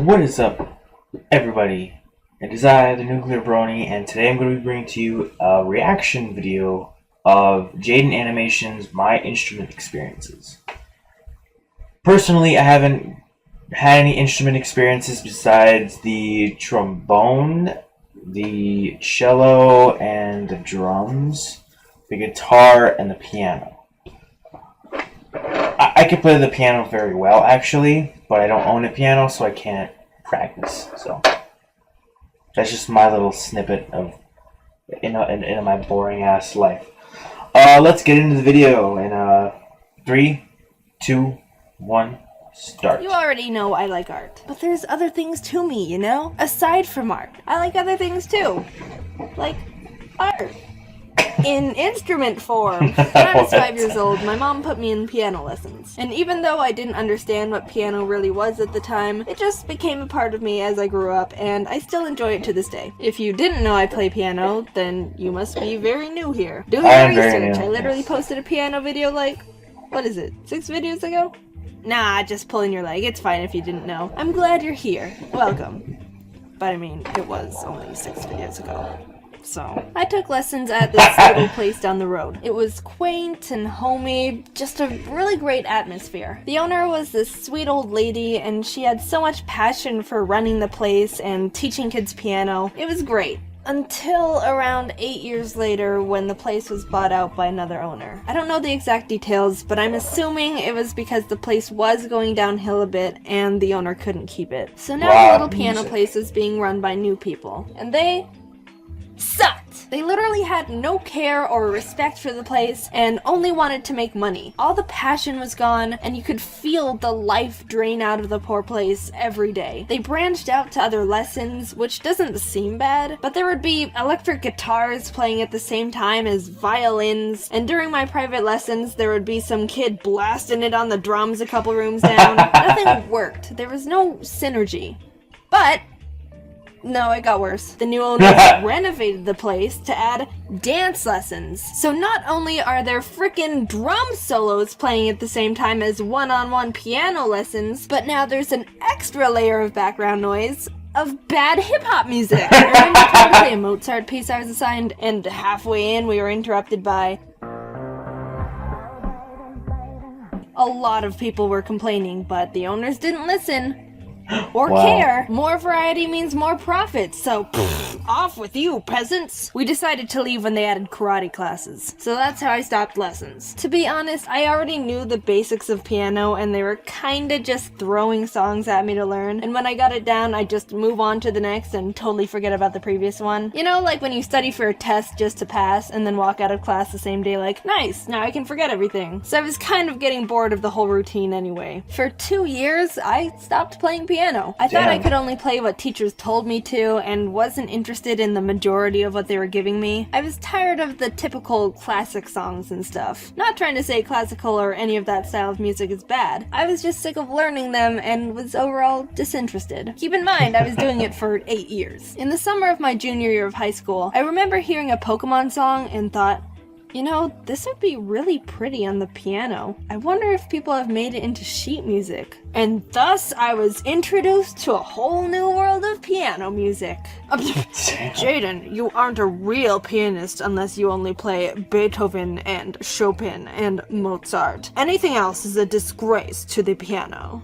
What is up, everybody? It is I, the Nuclear Brony, and today I'm going to be bringing to you a reaction video of Jaden Animation's My Instrument Experiences. Personally, I haven't had any instrument experiences besides the trombone, the cello, and the drums, the guitar, and the piano. I can play the piano very well, actually, but I don't own a piano, so I can't practice. So that's just my little snippet of in my boring ass life. Let's get into the video in 3, 2, 1, start. You already know I like art, but there's other things to me, you know? Aside from art, I like other things too, like art. In instrument form. When I was 5 years old, my mom put me in piano lessons. And even though I didn't understand what piano really was at the time, it just became a part of me as I grew up, and I still enjoy it to this day. If you didn't know I play piano, then you must be very new here. Do your research. I literally posted a piano video like, 6 videos ago? Nah, just pulling your leg. It's fine if you didn't know. I'm glad you're here. Welcome. But I mean, it was only 6 videos ago. So, I took lessons at this little place down the road. It was quaint and homey, just a really great atmosphere. The owner was this sweet old lady, and she had so much passion for running the place and teaching kids piano. It was great. Until around 8 years later when the place was bought out by another owner. I don't know the exact details, but I'm assuming it was because the place was going downhill a bit and the owner couldn't keep it. So now the little piano place is being run by new people, and they sucked. They literally had no care or respect for the place and only wanted to make money. All the passion was gone, and you could feel the life drain out of the poor place every day. They branched out to other lessons, which doesn't seem bad, but there would be electric guitars playing at the same time as violins, and during my private lessons there would be some kid blasting it on the drums a couple rooms down. Nothing worked. There was no synergy. But no, it got worse. The new owners renovated the place to add dance lessons. So not only are there frickin' drum solos playing at the same time as one-on-one piano lessons, but now there's an extra layer of background noise of bad hip-hop music. I remember trying to play a Mozart piece I was assigned, and halfway in we were interrupted by a lot of people were complaining, but the owners didn't listen. Or care. More variety means more profit, so off with you, peasants. We decided to leave when they added karate classes, so that's how I stopped lessons. To be honest, I already knew the basics of piano, and they were kinda just throwing songs at me to learn, and when I got it down, I just move on to the next and totally forget about the previous one. You know, like when you study for a test just to pass, and then walk out of class the same day like, nice, now I can forget everything. So I was kind of getting bored of the whole routine anyway. For 2 years, I stopped playing piano. I thought I could only play what teachers told me to and wasn't interested in the majority of what they were giving me. I was tired of the typical classic songs and stuff. Not trying to say classical or any of that style of music is bad. I was just sick of learning them and was overall disinterested. Keep in mind, I was doing it for 8 years. In the summer of my junior year of high school, I remember hearing a Pokemon song and thought, you know, this would be really pretty on the piano. I wonder if people have made it into sheet music. And thus, I was introduced to a whole new world of piano music. Jaden, you aren't a real pianist unless you only play Beethoven and Chopin and Mozart. Anything else is a disgrace to the piano.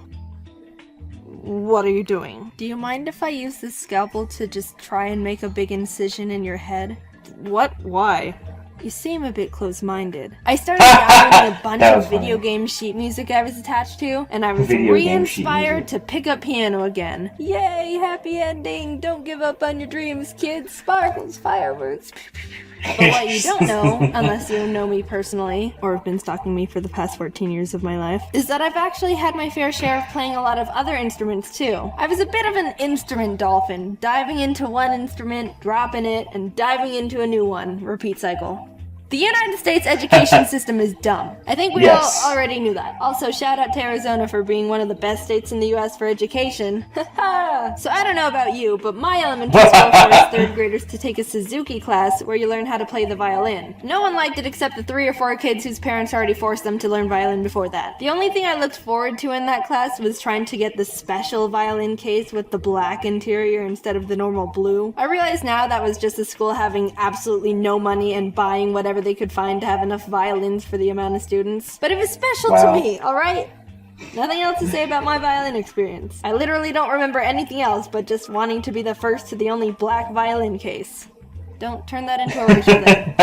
What are you doing? Do you mind if I use this scalpel to just try and make a big incision in your head? What? Why? You seem a bit close-minded. I started downloading a bunch of video game sheet music I was attached to, and I was re-inspired to pick up piano again. Yay, happy ending! Don't give up on your dreams, kids! Sparkles, fireworks! But what you don't know, unless you know me personally, or have been stalking me for the past 14 years of my life, is that I've actually had my fair share of playing a lot of other instruments too. I was a bit of an instrument dolphin, diving into one instrument, dropping it, and diving into a new one. Repeat cycle. The United States education system is dumb. I think we Yes. all already knew that. Also, shout out to Arizona for being one of the best states in the US for education. So I don't know about you, but my elementary school forced third graders to take a Suzuki class where you learn how to play the violin. No one liked it except the 3 or 4 kids whose parents already forced them to learn violin before that. The only thing I looked forward to in that class was trying to get the special violin case with the black interior instead of the normal blue. I realize now that was just the school having absolutely no money and buying whatever they could find to have enough violins for the amount of students. But it was special to me, alright? Nothing else to say about my violin experience. I literally don't remember anything else but just wanting to be the first to the only black violin case. Don't turn that into a racial thing.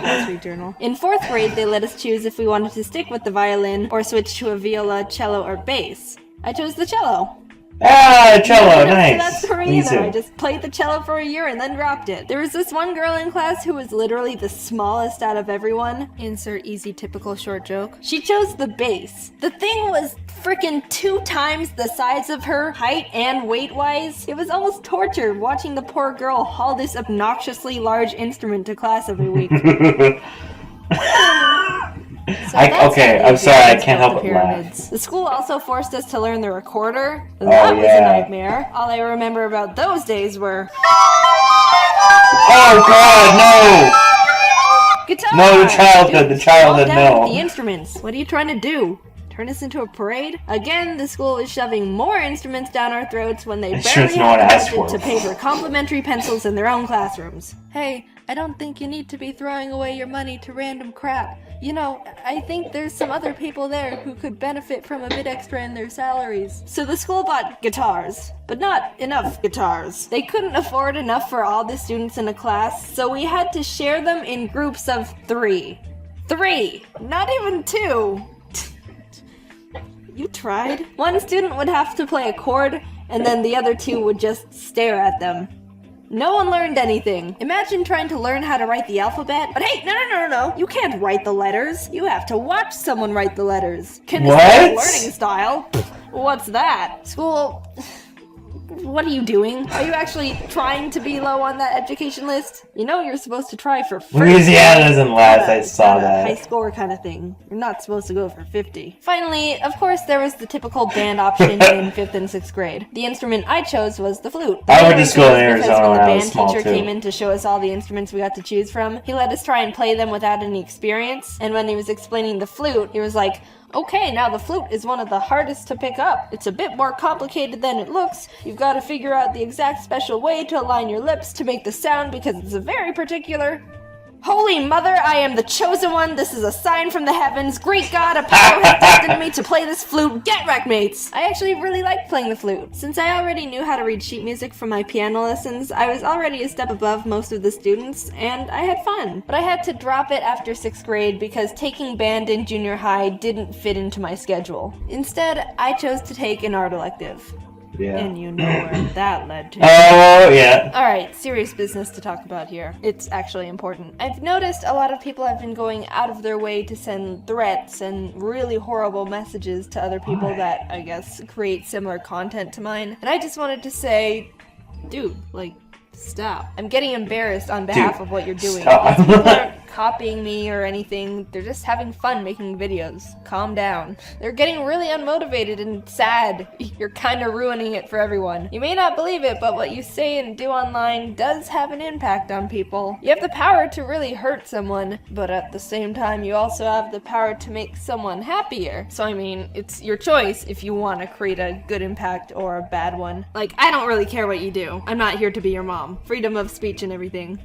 Wall Street Journal. In 4th grade, they let us choose if we wanted to stick with the violin or switch to a viola, cello, or bass. I chose the cello. Ah, cello, That's nice. for me Me either. I too. just played the cello for a year and then dropped it. There was this one girl in class who was literally the smallest out of everyone. Insert easy typical short joke. She chose the bass. The thing was freaking 2 times the size of her, height and weight-wise. It was almost torture watching the poor girl haul this obnoxiously large instrument to class every week. So I'm sorry, I can't help but laugh. The school also forced us to learn the recorder. That was a nightmare. All I remember about those days were... Oh god, guitar! no! No, the childhood, Calm down no. with the instruments. What are you trying to do? Turn us into a parade? Again, the school is shoving more instruments down our throats when they barely no one have asked the budget for. to pay for complimentary pencils in their own classrooms. Hey, I don't think you need to be throwing away your money to random crap. You know, I think there's some other people there who could benefit from a bit extra in their salaries. So the school bought guitars, but not enough guitars. They couldn't afford enough for all the students in a class, so we had to share them in groups of 3. 3! Not even 2! You tried? One student would have to play a chord, and then the other 2 would just stare at them. No one learned anything. Imagine trying to learn how to write the alphabet. But hey, no. You can't write the letters. You have to watch someone write the letters. Kinesthetic learning style. What's that? School... What are you doing? Are you actually trying to be low on that education list? You know you're supposed to try for 50. Louisiana's in last, I saw that. High score kind of thing. You're not supposed to go for 50. Finally, of course, there was the typical band option in 5th and 6th grade. The instrument I chose was the flute. I went to school in Because Arizona when when the I was band small, teacher too. came in to show us all the instruments we got to choose from, he let us try and play them without any experience. And when he was explaining the flute, he was like, okay, now the flute is one of the hardest to pick up. It's a bit more complicated than it looks. You've got to figure out the exact special way to align your lips to make the sound because it's a very particular... Holy Mother, I am the chosen one. This is a sign from the heavens. Great God, a power has destined me to play this flute. Get wrecked, mates. I actually really liked playing the flute. Since I already knew how to read sheet music from my piano lessons, I was already a step above most of the students, and I had fun. But I had to drop it after 6th grade because taking band in junior high didn't fit into my schedule. Instead, I chose to take an art elective. Yeah. And you know where that led to. Oh, yeah. Alright, serious business to talk about here. It's actually important. I've noticed a lot of people have been going out of their way to send threats and really horrible messages to other people that, I guess, create similar content to mine. And I just wanted to say, dude, like, stop. I'm getting embarrassed on behalf of what you're doing. Stop. These people aren't copying me or anything. They're just having fun making videos. Calm down. They're getting really unmotivated and sad. You're kind of ruining it for everyone. You may not believe it, but what you say and do online does have an impact on people. You have the power to really hurt someone, but at the same time, you also have the power to make someone happier. So I mean, it's your choice if you want to create a good impact or a bad one. Like, I don't really care what you do. I'm not here to be your mom. Freedom of speech and everything.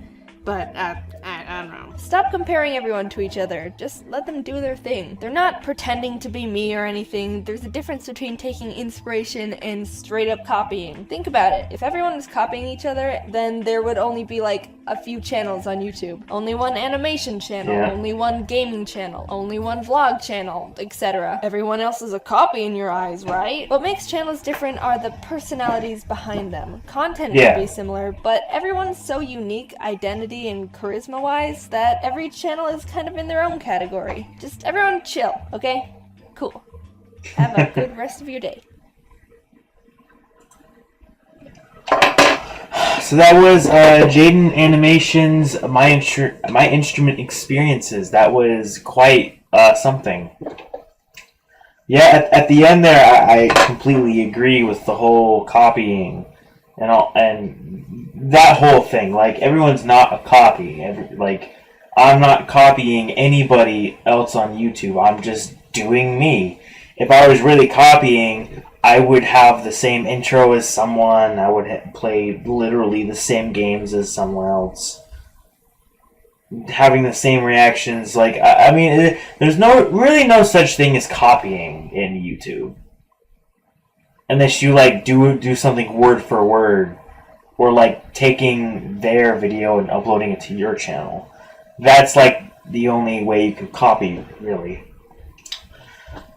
But, I don't know. Stop comparing everyone to each other. Just let them do their thing. They're not pretending to be me or anything. There's a difference between taking inspiration and straight up copying. Think about it. If everyone was copying each other, then there would only be like a few channels on YouTube. Only one animation channel, only one gaming channel, only one vlog channel, etc. Everyone else is a copy in your eyes, right? What makes channels different are the personalities behind them. Content can be similar, but everyone's so unique, identity and charisma wise, that every channel is kind of in their own category. Just everyone chill, okay? Cool. Have a good rest of your day. So that was Jaden Animations, my instrument experiences. That was quite something. Yeah, at the end there, I completely agree with the whole copying and all, and that whole thing. Like, everyone's not a copy. Like, I'm not copying anybody else on YouTube. I'm just doing me. If I was really copying, I would have the same intro as someone. I would play literally the same games as someone else, having the same reactions. Like, I mean, there's really no such thing as copying in YouTube, unless you like do something word for word, or like taking their video and uploading it to your channel. That's like the only way you can copy, really.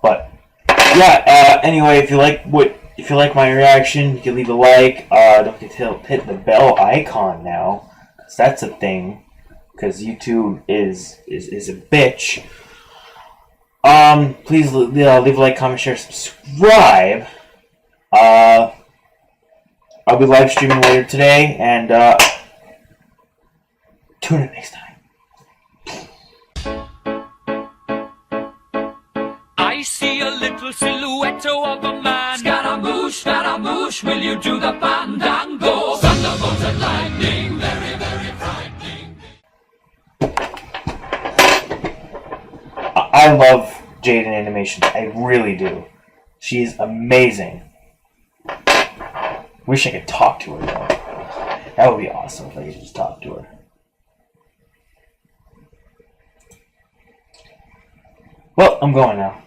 But yeah. Anyway, if you like my reaction, you can leave a like. Don't forget to hit the bell icon now, because that's a thing. Because YouTube is a bitch. Please leave a like, comment, share, subscribe. I'll be live streaming later today, and tune in next time. I see a little silhouette of a man. Scaramouche, will you do the fandango? Thunderbolts and lightning, very, very frightening. I love Jaden Animations. I really do. She's amazing. Wish I could talk to her, though. That would be awesome if I could just talk to her. Well, I'm going now.